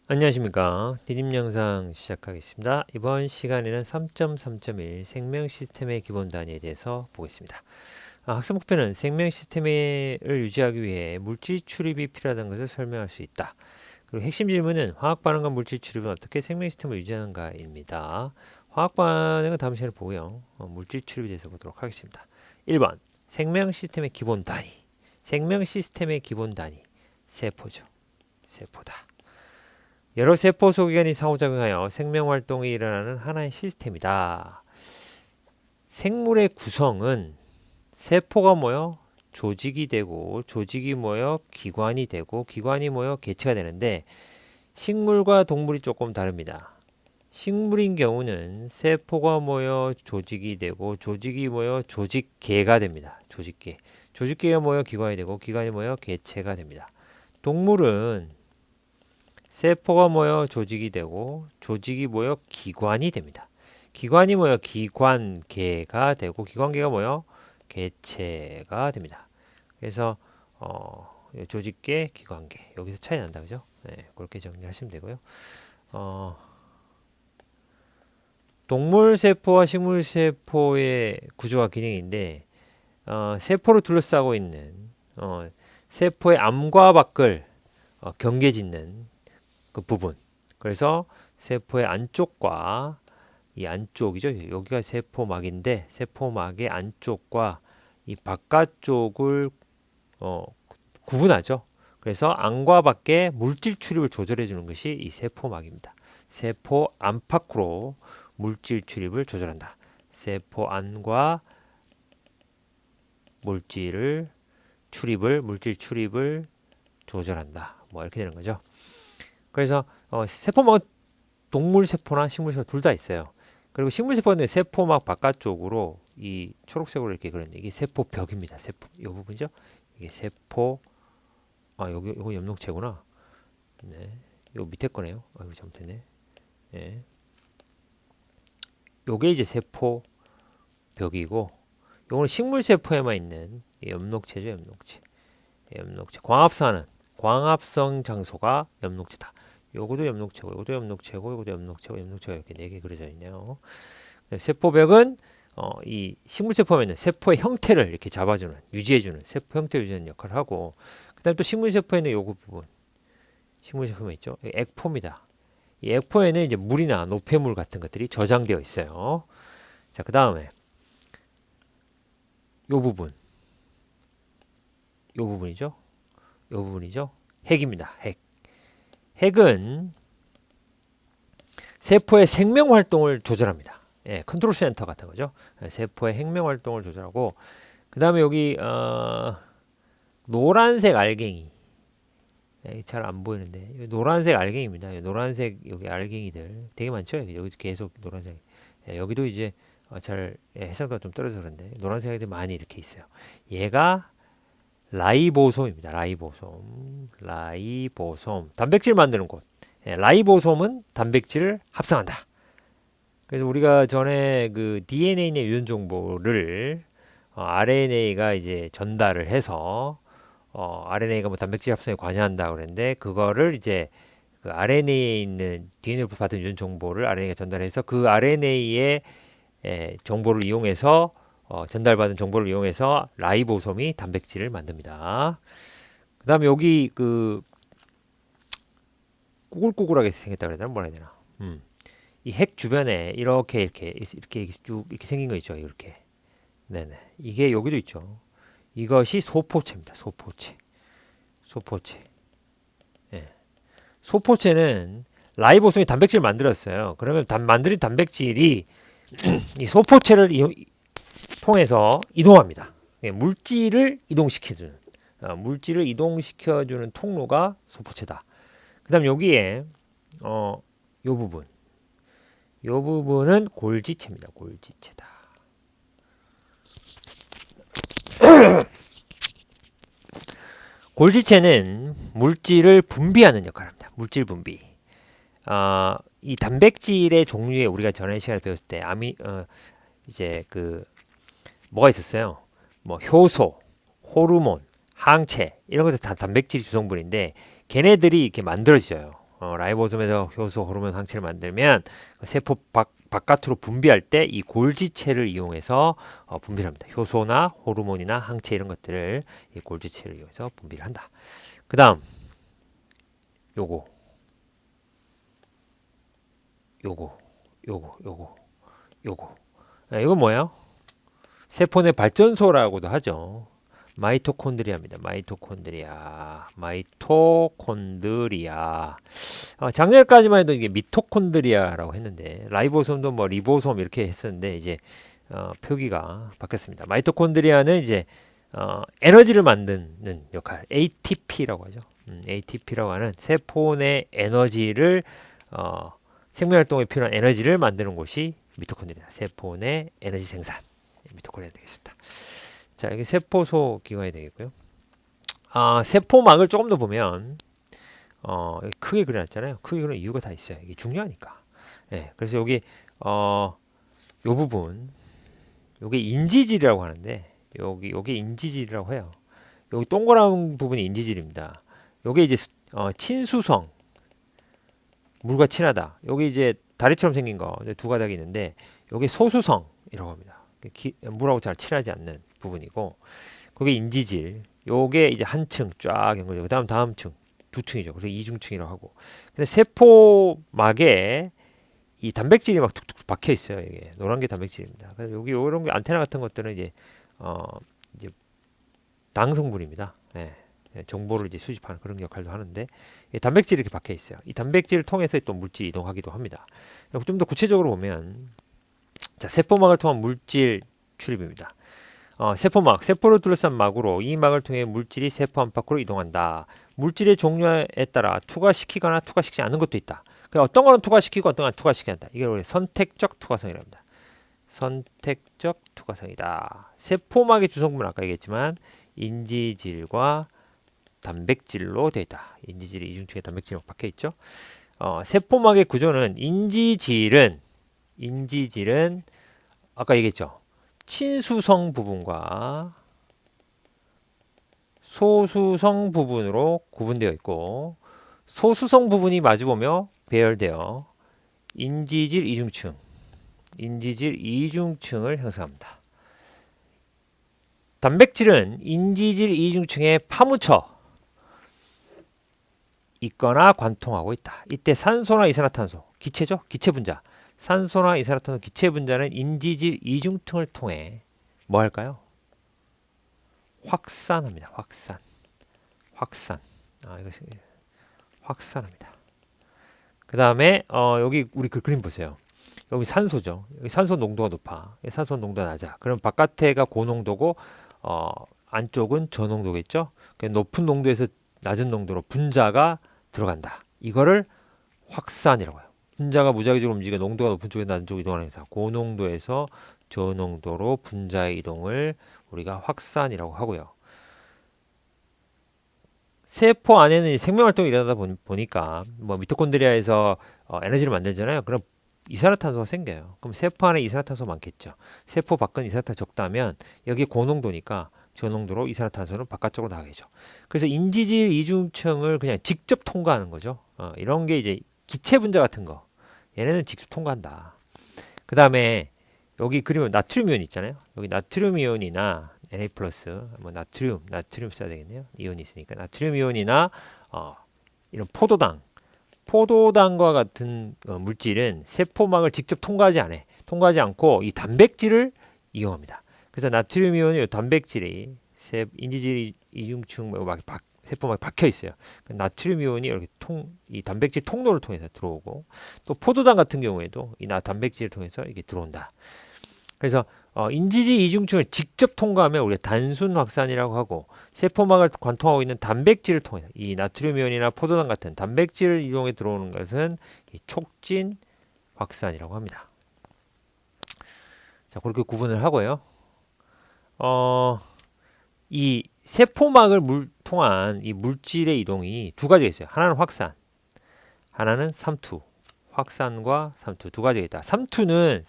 안녕하십니까. 디딤 영상 시작하겠습니다. 이번 시간에는 3.3.1 생명 시스템의 기본 단위에 대해서 보겠습니다. 학습 목표는 생명 시스템을 유지하기 위해 물질 출입이 필요하다는 것을 설명할 수 있다. 그리고 핵심 질문은 화학 반응과 물질 출입은 어떻게 생명 시스템을 유지하는가입니다. 화학 반응은 다음 시간에 보고요. 물질 출입에 대해서 보도록 하겠습니다. 1번 생명 시스템의 기본 단위. 생명 시스템의 기본 단위 세포죠. 세포다. 여러 세포 소기관이 상호작용하여 생명활동이 일어나는 하나의 시스템이다. 생물의 구성은 세포가 모여 조직이 되고 조직이 모여 기관이 되고 기관이 모여 개체가 되는데 식물과 동물이 조금 다릅니다. 식물인 경우는 세포가 모여 조직이 되고 조직이 모여 조직계가 됩니다. 조직계. 조직계가 모여 기관이 되고 기관이 모여 개체가 됩니다. 동물은 세포가 모여 조직이 되고 조직이 모여 기관이 됩니다. 기관이 모여 기관계가 되고 기관계가 모여 개체가 됩니다. 그래서 조직계, 기관계 여기서 차이 난다 그죠? 네, 그렇게 정리하시면 되고요. 동물 세포와 식물 세포의 구조와 기능인데 세포를 둘러싸고 있는 세포의 암과 밖을 경계짓는 그 부분. 그래서 세포의 안쪽과 이 안쪽이죠. 여기가 세포막인데 세포막의 안쪽과 이 바깥쪽을 구분하죠. 그래서 안과 밖에 물질 출입을 조절해 주는 것이 이 세포막입니다. 세포 안팎으로 물질 출입을 조절한다. 세포 안과 물질 출입을 조절한다. 뭐 이렇게 되는 거죠. 그래서 세포막은 동물 세포나 식물 세포 둘 다 있어요. 그리고 식물 세포는 세포막 바깥쪽으로 이 초록색으로 이렇게 그렸는데 이게 세포벽입니다. 세포 이 부분이죠. 이게 세포 여기 이거 엽록체구나. 네, 요 밑에 거네요. 이거 잘못했네. 예, 요게 이제 세포벽이고 요거는 식물 세포에만 있는 엽록체죠. 엽록체. 엽록체. 광합성 장소가 엽록체다. 요것도 엽록체고, 요것도 엽록체고, 요것도 엽록체고, 엽록체가 이렇게 4개 그려져 있네요. 세포벽은 이 식물세포에는 세포의 형태를 이렇게 잡아주는, 유지해주는, 세포 형태 유지하는 역할을 하고, 그 다음에 또 식물세포에는 요거 부분, 식물세포에 있죠. 액포입니다. 이 액포에는 이제 물이나 노폐물 같은 것들이 저장되어 있어요. 자, 그 다음에 요 부분, 요 부분이죠. 요 부분이죠. 핵입니다. 핵. 핵은 세포의 생명 활동을 조절합니다. 예, 컨트롤 센터 같은 거죠. 세포의 생명 활동을 조절하고 그 다음에 여기 노란색 알갱이 잘 안 보이는데 노란색 알갱이입니다. 노란색 여기 알갱이들 되게 많죠. 여기 계속 노란색. 여기도 이제 잘 해상도가 좀 떨어져서 그런데 노란색 알갱이들 많이 이렇게 있어요. 얘가 라이보솜입니다. 라이보솜. 단백질 만드는 곳. 라이보솜은 단백질을 합성한다. 그래서 우리가 전에 그 DNA 내 유전 정보를 RNA가 이제 전달을 해서 RNA가 뭐 단백질 합성에 관여한다 그랬는데 그거를 이제 그 RNA에 있는 DNA로 받은 유전 정보를 RNA가 전달해서 그 RNA의 정보를 이용해서 전달받은 정보를 이용해서 라이보솜이 단백질을 만듭니다. 그 다음에 여기 그 꾸글꾸글하게 생겼다 그래야 되나 뭐라 해야 되나 이 핵 주변에 이렇게 쭉 이렇게 생긴 거 있죠. 이렇게 네네 이게 여기도 있죠. 이것이 소포체입니다. 소포체. 예. 소포체는 라이보솜이 단백질을 만들었어요. 그러면 만들어진 단백질이 이 소포체를 통해서 이동합니다. 물질을 이동시켜주는 통로가 소포체다. 그 다음 여기에 요 부분은 골지체입니다. 골지체다. 골지체는 물질을 분비하는 역할을 합니다. 물질 분비. 이 단백질의 종류에 우리가 전에 시간에 배웠을 때 이제 그 뭐가 있었어요? 뭐 효소, 호르몬, 항체 이런 것들 다 단백질 구성분인데 걔네들이 이렇게 만들어져요. 라이보솜에서 효소, 호르몬, 항체를 만들면 세포 바깥으로 분비할 때 이 골지체를 이용해서 분비를 합니다. 효소나 호르몬이나 항체 이런 것들을 이 골지체를 이용해서 분비를 한다. 그 다음 요거 이건 뭐예요? 세포 내 발전소라고도 하죠. 마이토콘드리아입니다. 마이토콘드리아. 작년까지만 해도 이게 미토콘드리아라고 했는데 라이보솜도 뭐 리보솜 이렇게 했었는데 이제 표기가 바뀌었습니다. 마이토콘드리아는 이제 에너지를 만드는 역할, ATP라고 하죠. ATP라고 하는 세포 내 에너지를 생명활동에 필요한 에너지를 만드는 곳이 미토콘드리아. 세포 내 에너지 생산. 미토콘드리아 되겠습니다. 자, 여기 세포소 기관이 되겠고요. 세포막을 조금 더 보면 여기 크게 그려놨잖아요. 크게 그리는 이유가 다 있어요. 이게 중요하니까. 예, 그래서 여기 요 부분 요게 인지질이라고 하는데 요게 인지질이라고 해요. 여기 동그란 부분이 인지질입니다. 요게 이제 친수성 물과 친하다. 여기 이제 다리처럼 생긴 거 두 가닥이 있는데 요게 소수성이라고 합니다. 물하고 잘 친하지 않는 부분이고 그게 인지질. 요게 이제 한 층 쫙 연결되고 다음 층 두 층이죠. 그래서 이중층이라고 하고. 근데 세포막에 이 단백질이 막 툭툭 박혀 있어요. 이게 노란 게 단백질입니다. 그래서 여기 이런 게 안테나 같은 것들은 이제 당성분입니다. 네. 정보를 이제 수집하는 그런 역할도 하는데 단백질이 이렇게 박혀 있어요. 이 단백질을 통해서 또 물질이 이동하기도 합니다. 좀 더 구체적으로 보면 자, 세포막을 통한 물질 출입입니다. 세포막, 세포를 둘러싼 막으로 이 막을 통해 물질이 세포 안팎으로 이동한다. 물질의 종류에 따라 투과시키거나 투과시키지 않는 것도 있다. 어떤 거는 투과시키고 어떤 건 투과시키지 않는다. 이게 우리 선택적 투과성이라고 합니다. 선택적 투과성이다. 세포막의 주성분은 아까 얘기했지만 인지질과 단백질로 되어 있다. 인지질이 이중층에 단백질로 박혀 있죠. 세포막의 구조는 인지질은 아까 얘기했죠. 친수성 부분과 소수성 부분으로 구분되어 있고 소수성 부분이 마주보며 배열되어 인지질 이중층을 형성합니다. 단백질은 인지질 이중층에 파묻혀 있거나 관통하고 있다. 이때 산소나 이산화탄소, 기체죠? 기체 분자. 산소나 이산화탄소 기체 분자는 인지질 이중층을 통해 뭐 할까요? 확산합니다. 확산. 이것이 확산합니다. 그 다음에 여기 우리 그 그림 보세요. 여기 산소죠. 여기 산소 농도가 높아. 산소 농도가 낮아. 그럼 바깥에가 고농도고 안쪽은 저농도겠죠. 높은 농도에서 낮은 농도로 분자가 들어간다. 이거를 확산이라고 해요. 분자가 무작위적으로 움직여 농도가 높은 쪽에서 낮은 쪽으로 이동하는 행사. 고농도에서 저농도로 분자의 이동을 우리가 확산이라고 하고요. 세포 안에는 생명활동이 일어나다 보니까 뭐 미토콘드리아에서 에너지를 만들잖아요. 그럼 이산화탄소가 생겨요. 그럼 세포 안에 이산화탄소가 많겠죠. 세포 밖은 이산화탄소 적다면 여기 고농도니까 저농도로 이산화탄소는 바깥쪽으로 나가겠죠. 그래서 인지질 이중층을 그냥 직접 통과하는 거죠. 이런 게 이제 기체 분자 같은 거. 얘네는 직접 통과한다. 그 다음에 여기 그리면 나트륨 이온 있잖아요. 여기 나트륨 이온이나 Na+, 뭐 나트륨 써야 되겠네요. 이온이 있으니까 나트륨 이온이나 이런 포도당과 같은 물질은 세포막을 직접 통과하지 않고 이 단백질을 이용합니다. 그래서 나트륨 이온이 단백질이 인지질 이중층 세포막에 박혀 있어요. 나트륨 이온이 이렇게 이 단백질 통로를 통해서 들어오고 또 포도당 같은 경우에도 이 단백질을 통해서 이게 들어온다. 그래서 인지질 이중층을 직접 통과하면 우리가 단순 확산이라고 하고 세포막을 관통하고 있는 단백질을 통해서 이 나트륨 이온이나 포도당 같은 단백질을 이용해 들어오는 것은 이 촉진 확산이라고 합니다. 자, 그렇게 구분을 하고요. 이 세포막을 통한 이 물질의 이동이 두 가지가 있어요. 하나는 확산, 하나는 삼투. 확산과 삼투 두 가지가 있다. 삼투는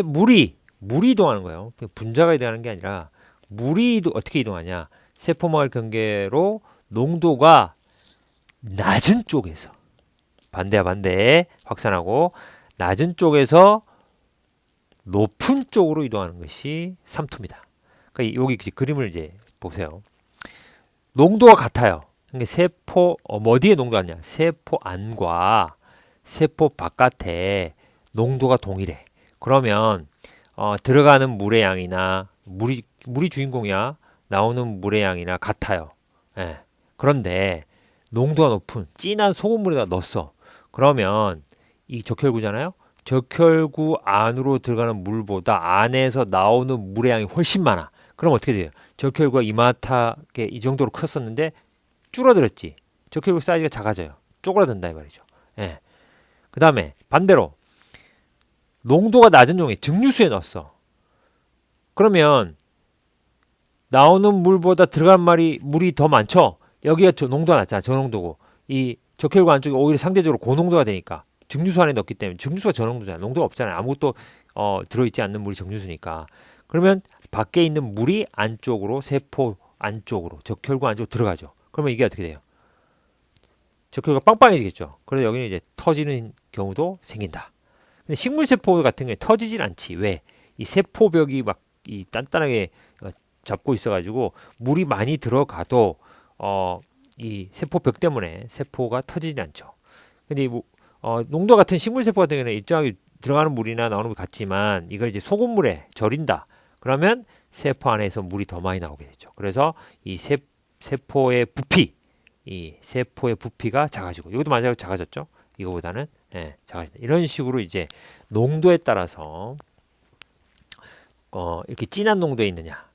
물이 이동하는 거예요. 분자가 이동하는 게 아니라 물이 어떻게 이동하냐? 세포막을 경계로 농도가 낮은 쪽에서 반대와 반대 확산하고 낮은 쪽에서 높은 쪽으로 이동하는 것이 삼투입니다. 그러니까 여기 그림을 이제 보세요. 농도가 같아요. 그러니까 세포 어디에 농도가 같냐? 세포 안과 세포 바깥에 농도가 동일해. 그러면 들어가는 물의 양이나 물이 주인공이야. 나오는 물의 양이나 같아요. 예. 그런데 농도가 높은 진한 소금물에다 넣었어. 그러면 이 적혈구잖아요. 적혈구 안으로 들어가는 물보다 안에서 나오는 물의 양이 훨씬 많아. 그럼 어떻게 돼요? 적혈구가 이마트하게 이 정도로 컸었는데 줄어들었지. 적혈구 사이즈가 작아져요. 쪼그라든다 이 말이죠. 예. 그 다음에 반대로 농도가 낮은 종에 증류수에 넣었어. 그러면 나오는 물보다 들어간 물이 더 많죠. 여기가 농도가 낮잖아. 저농도고 이 적혈구 안쪽이 오히려 상대적으로 고농도가 되니까 증류수 안에 넣기 때문에 증류수가 저농도잖아. 농도가 없잖아요. 아무것도 들어있지 않는 물이 증류수니까. 그러면 밖에 있는 물이 안쪽으로 세포 안쪽으로 적혈구 안쪽으로 들어가죠. 그러면 이게 어떻게 돼요? 적혈구가 빵빵해지겠죠. 그래서 여기는 이제 터지는 경우도 생긴다. 근데 식물세포 같은 경우에 터지질 않지. 왜? 이 세포벽이 막 이 단단하게 잡고 있어가지고 물이 많이 들어가도 이 세포벽 때문에 세포가 터지지 않죠. 근데 농도 같은 식물세포 같은 경우는 일정하게 들어가는 물이나 나오는 물 같지만 이걸 이제 소금물에 절인다. 그러면 세포 안에서 물이 더 많이 나오게 되죠. 그래서 이 세포의 부피가 작아지고 이것도 마찬가지로 작아졌죠. 이거보다는 작아진다. 이런 식으로 이제 농도에 따라서 이렇게 진한 농도에 있느냐,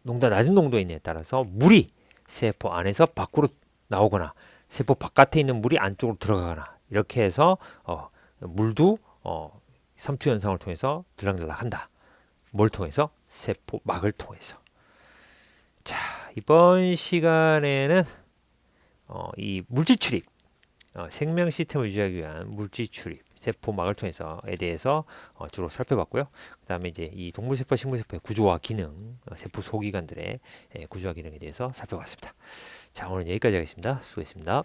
농도가 낮은 농도에 있느냐에 따라서 물이 세포 안에서 밖으로 나오거나 세포 바깥에 있는 물이 안쪽으로 들어가거나 이렇게 해서 물도 삼투 현상을 통해서 들락날락한다. 뭘 통해서? 세포막을 통해서. 자, 이번 시간에는 이 물질 출입, 생명 시스템을 유지하기 위한 물질 출입, 세포막을 통해서에 대해서 주로 살펴봤고요. 그다음에 이제 이 동물세포, 식물세포의 구조와 기능, 세포 소기관들의 구조와 기능에 대해서 살펴봤습니다. 자, 오늘 여기까지 하겠습니다. 수고했습니다.